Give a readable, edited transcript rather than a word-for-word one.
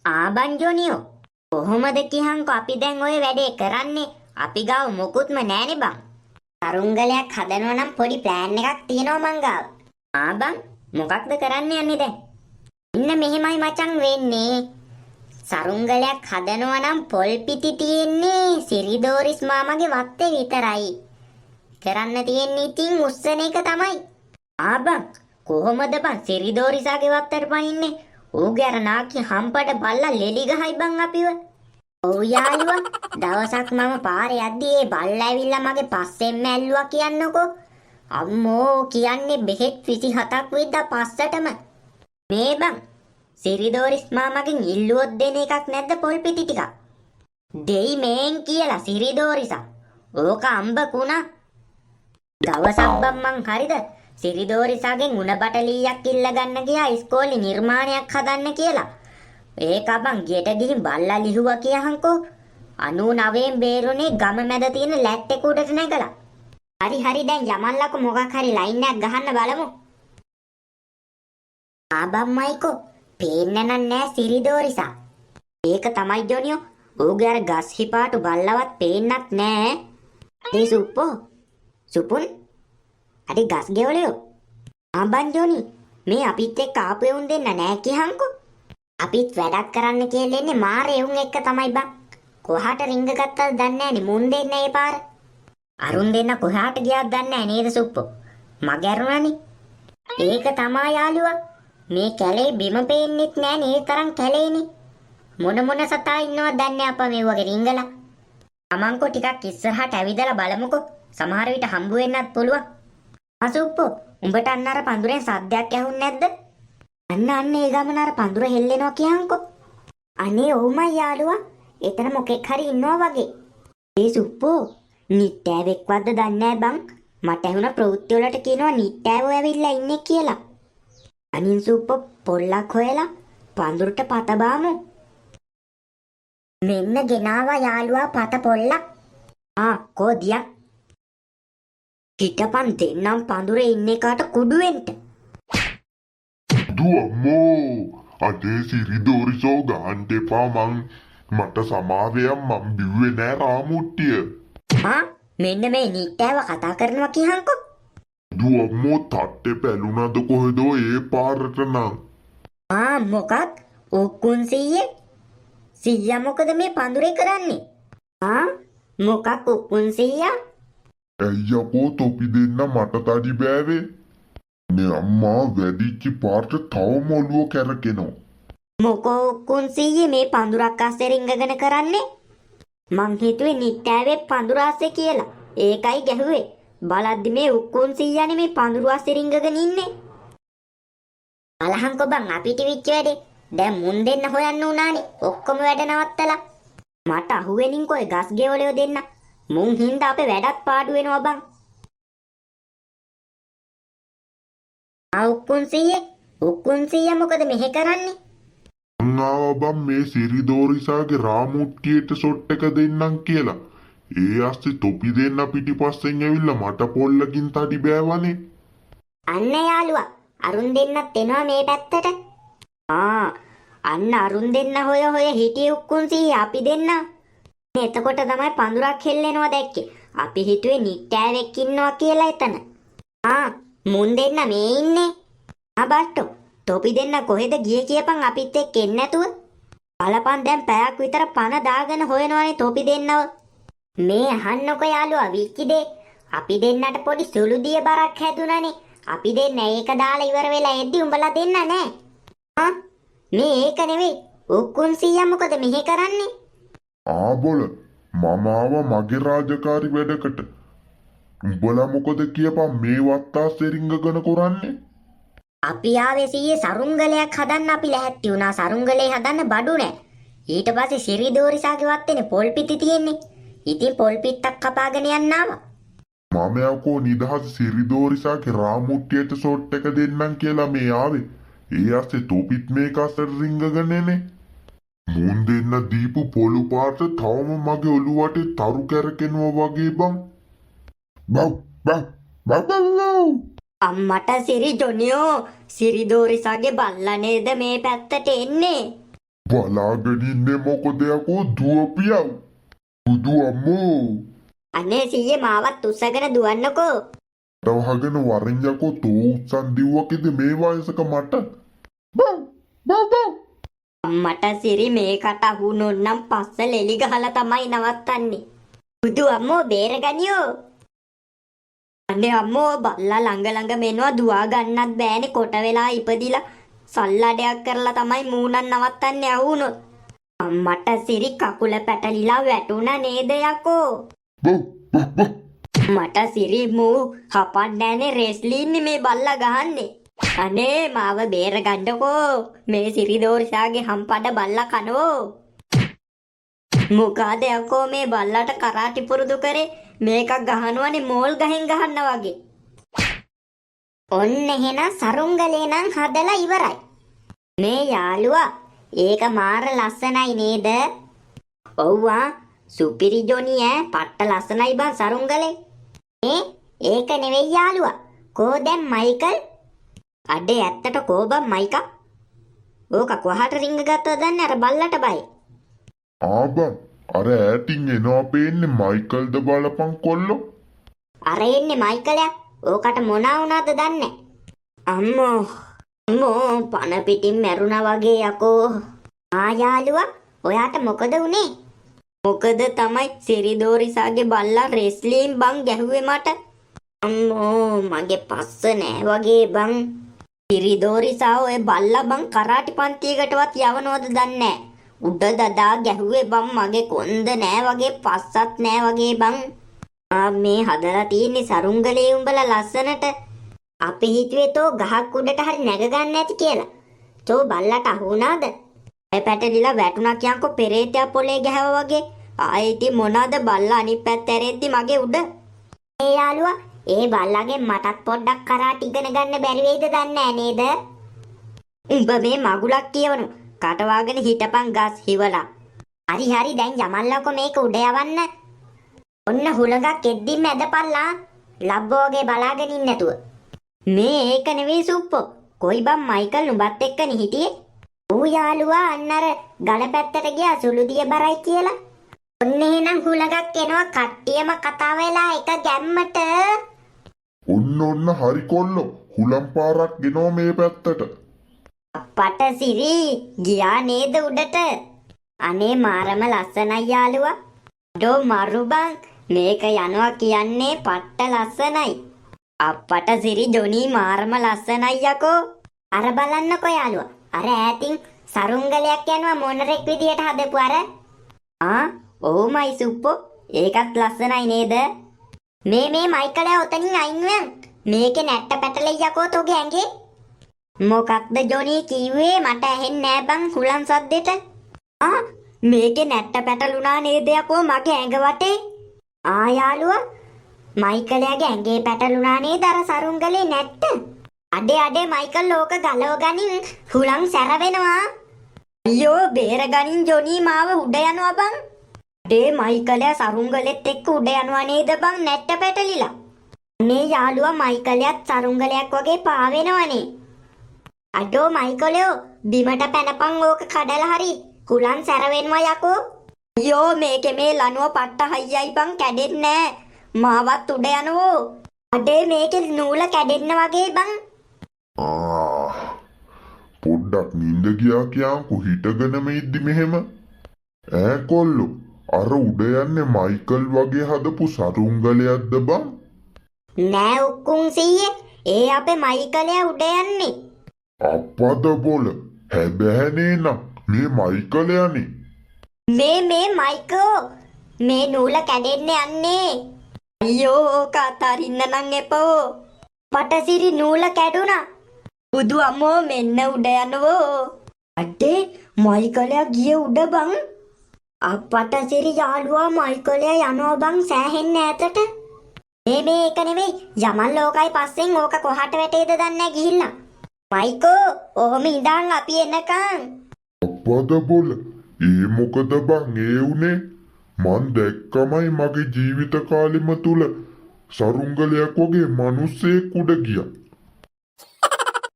ආබන් ජොනියෝ කොහොමද කියහන්කෝ අපි දැන් ওই වැඩේ කරන්නේ අපි ගාව මොකුත්ම නෑනේ බං. තරුංගලයක් හදනවා නම් පොඩි ප්ලෑන් එකක් තියෙනවා මං ගාව. ආබන් මොකක්ද කරන්න යන්නේ දැන්? ඉන්න මෙහෙමයි මචං වෙන්නේ. සරුංගලයක් හදනවා නම් පොල් පිටි තියෙන්නේ සිරිදෝරිස් මාමගේ වත්තේ විතරයි. කරන්න තියෙන්නේ ඉතින් උස්සන එක තමයි. ආබන් කොහොමද බං සිරිදෝරිසාගේ වත්තට පනින්නේ? ඌගේ අර නාකි හම්පට බල්ලා ලෙලි ගහයි බං අපිව. ඔව් යාළුවා දවසක් මම පාරේ යද්දි ඒ බල්ලා ඇවිල්ලා මගේ පස්සෙන්ම ඇල්ලුවා කියන්නකෝ. අම්මෝ කියන්නේ බෙහෙත් 27ක් විද්දා පස්සටම. මේ බං සිරිදෝරිස් මාමගෙන් ඉල්ලුවොත් දෙන එකක් නැද්ද පොල් පිටි ටිකක්? දෙයි මේන් කියලා සිරිදෝරිසා. ඕක අම්බ කුණා. දවසක් බම් මං හරිද සිරිදෝරිසාගෙන් උණ බටලියක් ඉල්ල ගන්න ගියා ඉස්කෝලේ නිර්මාණයක් හදන්න කියලා. ඒක බං ගෙට ගිහින් බල්ලා ලිහුවා කියහන්කෝ. 99න් බේරුනේ ගම මැද තියෙන ලැට් එක උඩට නැගලා. හරි දැන් යමල්ලකෝ මොකක් හරි ලයින් එකක් ගහන්න බලමු. ආබම් මයිකෝ පේන්න නෑ සිරිදෝරිසා. ඒක තමයි ජොනියෝ. ඌගේ අර ගස් හිපාටු බල්ලවත් පේන්නත් නෑ. ඒ සුපුන් අර ගස් ගෙවලියෝ. ආබන් ජොනි මේ අපිත් එක්ක ආපු එවුන් දෙන්න නෑ කියහන්කෝ. අපිත් වැඩක් කරන්න කියලා ඉන්නේ මාරේ එවුන් එක්ක තමයි බං. කොහාට රිංග ගත්තද දන්නේ නෑනේ මුන් දෙන්න ඒ පාර. අරුන් දෙන්න කොහාට ගියාද දන්නේ නෑ නේද සුප්පෝ. මගේ අරුණානේ. ඒක තමයි යාළුවා. මේ කැලේ බිම පේන්නෙත් නෑ නේ තරම් කැලේනේ. මොන සතා ඉන්නවද දන්නේ අප්පා මේ වගේ රිංගලා. අමංකෝ ටිකක් ඉස්සරහට ඇවිදලා බලමුකෝ. සමහර විට හම්බ වෙන්නත් පුළුවන්. අසුප්පෝ උඹට අන්න අර පඳුරෙන් සද්දයක් ඇහුන්නේ නැද්ද? අන්න ඒ ගමන අර පඳුර හෙල්ලෙනවා කියහන්කෝ. අනේ ඔව්මයි යාළුවා. එතන මොකෙක් හරි ඉන්නවා වගේ. ඒ සුප්පෝ නිට්ටෑවෙක්වත්ද දන්නේ නෑ බං. මට ඇහුණා ප්‍රවෘත්ති වලට කියනවා නිට්ටෑවෝ ඇවිල්ලා ඉන්නේ කියලා. අනින් සුප්පෝ පොල්ලක් හොයලා පඳුරට පත බාමු. මෙන්න ගෙනාවා යාළුවා පත පොල්ලක්. කොදියක්. හිටපන් දෙන්නම් පඳුරේ ඉන්න එකාට කුඩුවෙන්ට. දුවම්මෝ අදේ සිරිදෝරිසෝ ගහන්න එපා මට සමාවෙයක් මං බිව්වේ නෑ රාමුට්ටිය. මෙන්න මේ නිට්ටෑව කතා කරනවා කියහන්කෝ. දුවම්මෝ තට්ටේ පැලුනද කොහෙදෝ ඒ පාරට නම්. මොකක්? උක්කුන් සීයා මොකද මේ පඳුරේ කරන්නේ? මොකක් උක්කුන් සීයා? ඇයියකෝ තොපි දෙන්න මට තඩි බෑවේ. නේ අම්මා වැඩිච්ච පාට තවම ඔළුව කැරකෙනවා. මොකෝ උක්කුන් සීයේ මේ පඳුරක් අස්සේ රිංගගෙන කරන්නේ? මං හිතුවේ නිට්ටෑවේ පඳුර අස්සේ කියලා. ඒකයි ගැහුවේ. බලද්දි මේ උක්කුන් සීයානේ මේ පඳුර අස්සේ රිංගගෙන ඉන්නේ. අලහංකො බං අපිට විච්ච වැඩේ. දැන් මුන් දෙන්න හොයන්න උනානේ. ඔක්කොම වැඩ නවත්තලා. මට අහුවෙනින්කෝ ඒ ගස් ගෙවලියෝ දෙන්න. මුන් හින්දා අපේ වැඩත් පාඩු වෙනවා බං. උක්කුන් සීයා මොකද මෙහෙ කරන්නේ? බම් මේ සිරිදෝරිසාගේ රාමුට්ටියට සොට් එක දෙන්නම් කියලා. ඒ අස්සේ තොපි දෙන්න පිටිපස්සෙන් ඇවිල්ලා මට පොල්ලකින් තඩි බෑවනේ. අන්න යාළුවා අරුන් දෙන්නත් එනවා මේ පැත්තට. අන්න අරුන් දෙන්න හොය හිටියේ උක්කුන් සීයා අපි දෙන්න. එතකොට තමයි පඳුරක් හෙල්ලෙනවා දැක්කේ. අපි හිතුවේ නිට්ටෑවෙක් ඉන්නවා කියලා එතන. මුන් දෙන්න මේ ඉන්නේ. බට්ටෝ තොපි දෙන්න කොහෙද ගියේ කියපන් අපිත් එක්ක එන්නේ නැතුව. බලපන් දැන් පැයක් විතර පන දාගෙන හොයනවානේ තොපි දෙන්නව. මේ අහන්නකො යාළුවා විච්චිදේ. අපි දෙන්නට පොඩි සුළු දිය බරක් හැදුනානේ. අපි දෙන්න ඒක දාලා ඉවර වෙලා එද්දි උඹලා දෙන්න නෑ. මේ ඒක නෙවෙයි. උක්කුන් සීයා මොකද මෙහෙ කරන්නේ? බොල මම ආවා මගේ රාජකාරි වැඩකට. උඹලා මොකද කියපන් මේ වත්තාස්සේ රිංගගෙන කරන්නේ? අපි ආවේ සීයේ සරුංගලයක් හදන්න අපි ලැහැත්ති වුණා. සරුංගලේ හදන්න බඩු නෑ. ඊට පස්සේ සිරිදෝරිසාගේ වත්තේනේ පොල් පිටි තියෙන්නේ. ඉතින් පොල් පිටක් කපාගෙන යන්න ආවා. මම යකෝ නිදහස් සිරිදෝරිසාගේ රාමුට්ටියට සොට් එක දෙන්නම් කියලා මේ ආවේ. ඒ අස්සේ තොපිත් මේක අස්සට රිංගගෙනනේ. මුන් දෙන්න දීපු පොළු පාට තවම මගේ ඔළුව වටේ තරු කැරකෙනවා වගේ බං. බව් අම්මට සිරි ජොනියෝ සිරිදෝරිසාගේ බල්ලා නේද මේ පැත්තට එන්නේ? බලාගෙන ඉන්නේ මොකද යකෝ දුවපියව්. බුදු අම්මෝ. අනේ සීයේ මාවත් උස්සගෙන දුවන්නකෝ. වහගෙන වරෙන් යකෝ තෝ උත්සන් දිව්වකද මේ වයසක මට. බව් බව් බව්. මට සිරි මේකට අහුනොත් නම් පස්ස ලෙලි ගහලා තමයි නවත්තන්නේ. බුදු අම්මෝ බේරගනියෝ. අනේ අම්මෝ බල්ලා ළඟ මෙනවා දුවා ගන්නත් බෑනේ කොට වෙලා ඉපදිලා සල්ලඩයක් කරලා තමයි මූණන් නවත්තන්නේ අහුනොත්. මට සිරි කකුල පැටලිලා වැටුණා නේද යකෝ. බව් බව් බව්. මට සිරි මූ හපන්නෑනේ රෙස්ලින්නේ මේ බල්ලා ගහන්නේ. අනේ මාව බේරගන්නකෝ මේ සිරිදෝරිසාගේ හම්පඩ බල්ලා කනවෝ. මොකද යකෝ මේ බල්ලාට කරාටි පුරුදු කරේ මේකක් ගහනවනේ මෝල් ගහෙන් ගහන්න වගේ. ඔන්න එහෙනම් සරුංගලේ නම් හදලා ඉවරයි. මේ යාළුවා ඒක මාර ලස්සනයි නේද? ඔව්වා සුපිරි ජොනි ඈ පට්ට ලස්සනයි බං සරුංගලේ. ඒක නෙවෙයි යාළුවා. කෝ දැන් මයිකල්? අඩේ ඇත්තට කෝ බං මයිකා? ඕක කොහාට රිංග ගත්තද දන්නේ අර බල්ලට බයි. ආබං අර ඈටින් එනවා පේන්නේ මයිකල්ද බලපන් කොල්ලෝ. අර එන්නේ මයිකලයා. ඕකට මොනා වුණාද දන්නේ? අම්මෝ පන පිටින් මැරුණා වගේ යකෝ. යාළුවා ඔයාට මොකද උනේ? මොකද තමයි සිරිදෝරිසාගේ බල්ලා රෙස්ලින් බං ගැහුවේ මට. අම්මෝ මගේ පස්ස නෑ වගේ බං. සිරිදෝරිසා ඔය බල්ලා බං කරාටි පන්තියකටවත් යවනවද දන්නේ නෑ. උඩ දදා ගැහුවේ බං මගේ කොන්ද නෑ වගේ පස්සත් නෑ වගේ බං. මේ හදලා තියෙන්නේ සරුංගලේ උඹලා ලස්සනට. අපි හිතුවේ තෝ ගහක් උඩට හරි නැග ගන්න ඇති කියලා. තෝ බල්ලට අහුණාද? ඒ පැටලිලා වැටුණා කියන්කෝ පෙරේතයා පොලේ ගැහුවා වගේ. ආයේ ඉතින් මොනවාද බල්ලා අනිත් පැත්ත ඇරෙද්දි මගේ උඩ. ඒ යාළුවා ඒ බල්ලාගේ මටත් පොඩ්ඩක් කරාට ඉගෙන ගන්න බැරි වෙයිද දන්නේ නේද? උඹ මේ මගුලක් කියවනු කටවාගෙන හිටපන් ගස් හිවලා. හරි දැන් යමල්ලාකෝ මේක උඩ යවන්න. ඔන්න හුලඟක් එද්දිම ඇදපල්ලා. ලබ්බෝගේ බලාගෙන ඉන්න නැතුව. මේ ඒක නෙවෙයි සුප්පෝ. කොයි බම් මයිකල් නුඹත් එක්කනේ හිටියේ? ඌ යාළුවා අන්නර ගල පැත්තට ගියා සුළුදිය බරයි කියලා. ඔන්න එහෙනම් හුලඟක් එනවා කට්ටියම කතා වෙලා එක ගැම්මට. ඔන්න හරි කොල්ලෝ හුලම් පාරක් ගෙනෝ මේ පැත්තට. අපට සිරි ගියා නේද උඩට? අනේ මාරම ලස්සනයි යාළුවා. ඩෝ මරුබන් මේක යනවා කියන්නේ පට්ට ලස්සනයි. අපට සිරි ජොනි මාරම ලස්සනයි යකෝ. අර බලන්නකෝ යාළුවා. අර ඈතින් සරුංගලයක් යනවා මොනරෙක් විදියට හදපු අර. ඕමයි සුප්පෝ ඒකත් ලස්සනයි නේද? මේ මයිකලයා ඔතනින් අයින් වෙන්. මේකේ නැට්ට පැටලෙයි යකෝ තෝගේ ඇඟේ. මොකක්ද ජොනි කිව්වේ මට ඇහෙන්නේ නෑ බං හුලන් සද්දෙට. මේකේ නැට්ට පැටලුණා නේද යකෝ මගේ ඇඟ වටේ. යාළුවා මයිකලයාගේ ඇඟේ පැටලුණා නේද අර සරුංගලේ නැට්ට? අඩේ මයිකල් ඕක ගලව ගනින් හුලං සැරවෙනවා. අයියෝ බේර ගනින් ජොනි මාව උඩ යනවා බං. අඩේ මයිකලයා සරුංගලෙත් එක්ක උඩ යනවා නේද බං නැට්ට පැටලිලා. මේ යාළුවා මයිකලයාත් සරුංගලයක් වගේ පාවෙනවනේ. අඩෝ මයිකලයෝ බිමට පැනපන් ඕක කඩලා හරි හුලං සැරවෙනවා යකෝ. අයියෝ මේකේ මේ ලනුව පට්ට හයියයි බං කැඩෙන්නේ නෑ. මාවත් උඩ යනවෝ. අඩේ මේකේ නූල කැඩෙන්න වගේ බං. පොඩ්ඩක් නින්ද ගියා කියන්කෝ හිටගෙනම ඉද්දි මෙහෙම. කොල්ලෝ අර උඩ යන්නේ මයිකල් වගේ හදපු සරුංගලයක්ද බං? නෑ උක්කුම් සීයේ ඒ අපේ මයිකලයා උඩ යන්නේ. අප්පද බොල හැබැයි නේනම් මේ මයිකලයානේ. මේ මයිකෝ මේ නූල කැඩෙන්න යන්නේ. අයියෝ කතරින්න නම් එපෝ. පටසිරි නූල කැඩුනා. බුදු අම්මෝ මෙන්න උඩ යනවෝ. අඩේ මයිකලයා ගියේ උඩ බං. අපට සිරි යාළුවා මයිකලයා යනවා බං සෑහෙන්න ඈතට. මේ ඒක නෙවෙයි යමල් ලෝකයි පස්සෙන් ඕක කොහාට වැටේද දන්නේ ගිහිල්ලා. මයිකෝ ඔහොම ඉඳන් අපි එනකන්. අප්පද බොල ඒ මොකද බං ඒ උනේ? මං දැක්කමයි මගේ ජීවිත කාලෙම තුල සරුංගලයක් වගේ මිනිස්සෙක් උඩ ගියා.